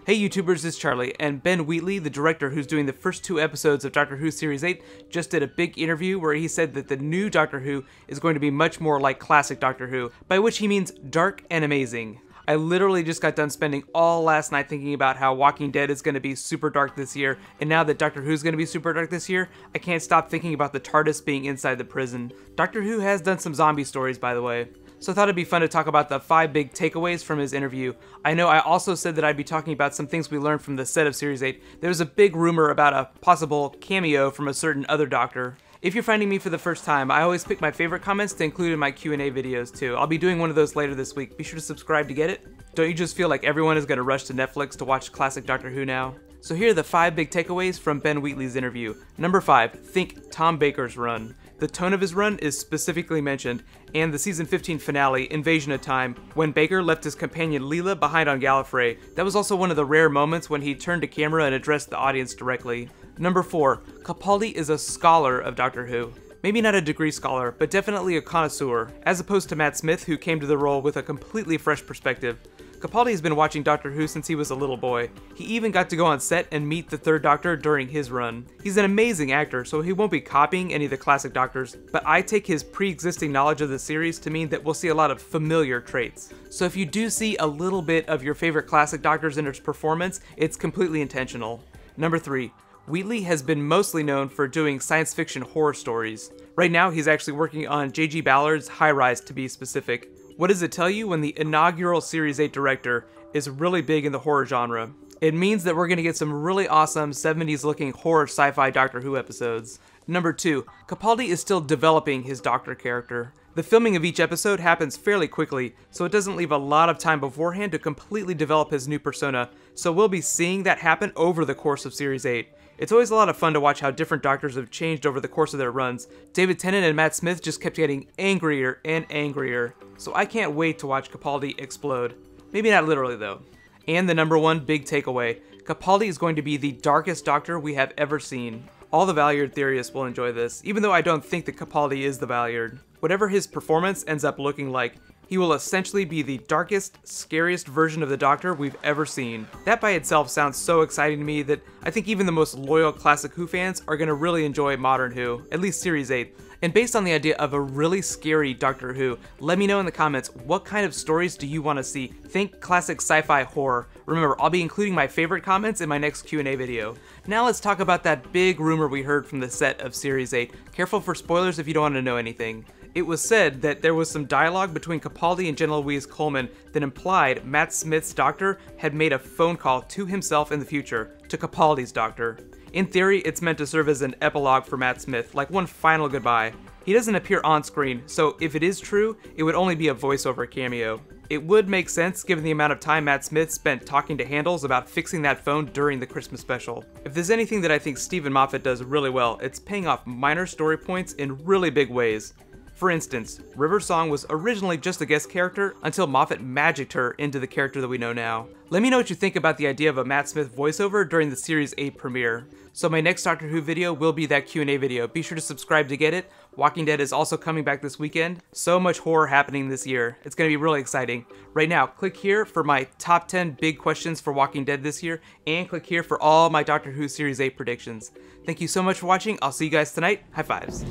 Hey YouTubers, it's Charlie, and Ben Wheatley, the director who's doing the first 2 episodes of Doctor Who Series 8, just did a big interview where he said that the new Doctor Who is going to be much more like classic Doctor Who, by which he means dark and amazing. I literally just got done spending all last night thinking about how Walking Dead is going to be super dark this year, and now that Doctor Who's going to be super dark this year, I can't stop thinking about the TARDIS being inside the prison. Doctor Who has done some zombie stories, by the way. So I thought it'd be fun to talk about the 5 big takeaways from his interview. I know I also said that I'd be talking about some things we learned from the set of Series 8. There was a big rumor about a possible cameo from a certain other Doctor. If you're finding me for the first time, I always pick my favorite comments to include in my Q&A videos too. I'll be doing one of those later this week. Be sure to subscribe to get it. Don't you just feel like everyone is going to rush to Netflix to watch classic Doctor Who now? So here are the 5 big takeaways from Ben Wheatley's interview. Number 5, think Tom Baker's run. The tone of his run is specifically mentioned, and the season 15 finale, Invasion of Time, when Baker left his companion Leela behind on Gallifrey. That was also one of the rare moments when he turned to camera and addressed the audience directly. Number 4, Capaldi is a scholar of Doctor Who. Maybe not a degree scholar, but definitely a connoisseur, as opposed to Matt Smith, who came to the role with a completely fresh perspective. Capaldi has been watching Doctor Who since he was a little boy. He even got to go on set and meet the 3rd Doctor during his run. He's an amazing actor, so he won't be copying any of the classic Doctors, but I take his pre-existing knowledge of the series to mean that we'll see a lot of familiar traits. So if you do see a little bit of your favorite classic Doctors in his performance, it's completely intentional. Number 3. Wheatley has been mostly known for doing science fiction horror stories. Right now, he's actually working on J.G. Ballard's High Rise, to be specific. What does it tell you when the inaugural Series 8 director is really big in the horror genre? It means that we're going to get some really awesome 70s looking horror sci-fi Doctor Who episodes. Number 2, Capaldi is still developing his Doctor character. The filming of each episode happens fairly quickly, so it doesn't leave a lot of time beforehand to completely develop his new persona, so we'll be seeing that happen over the course of Series 8. It's always a lot of fun to watch how different Doctors have changed over the course of their runs. David Tennant and Matt Smith just kept getting angrier and angrier, so I can't wait to watch Capaldi explode. Maybe not literally though. And the number 1 big takeaway, Capaldi is going to be the darkest Doctor we have ever seen. All the Valeyard theorists will enjoy this, even though I don't think that Capaldi is the Valeyard. Whatever his performance ends up looking like, he will essentially be the darkest, scariest version of the Doctor we've ever seen. That by itself sounds so exciting to me that I think even the most loyal classic Who fans are going to really enjoy modern Who, at least Series 8. And based on the idea of a really scary Doctor Who, let me know in the comments what kind of stories do you want to see. Think classic sci-fi horror. Remember, I'll be including my favorite comments in my next Q&A video. Now let's talk about that big rumor we heard from the set of Series 8. Careful for spoilers if you don't want to know anything. It was said that there was some dialogue between Capaldi and Jenna Louise Coleman that implied Matt Smith's Doctor had made a phone call to himself in the future, to Capaldi's Doctor. In theory, it's meant to serve as an epilogue for Matt Smith, like one final goodbye. He doesn't appear on screen, so if it is true, it would only be a voiceover cameo. It would make sense given the amount of time Matt Smith spent talking to Handles about fixing that phone during the Christmas special. If there's anything that I think Steven Moffat does really well, it's paying off minor story points in really big ways. For instance, River Song was originally just a guest character until Moffat magicked her into the character that we know now. Let me know what you think about the idea of a Matt Smith voiceover during the Series 8 premiere. So my next Doctor Who video will be that Q&A video. Be sure to subscribe to get it. Walking Dead is also coming back this weekend. So much horror happening this year. It's going to be really exciting. Right now, click here for my top 10 big questions for Walking Dead this year, and click here for all my Doctor Who Series 8 predictions. Thank you so much for watching. I'll see you guys tonight. High fives.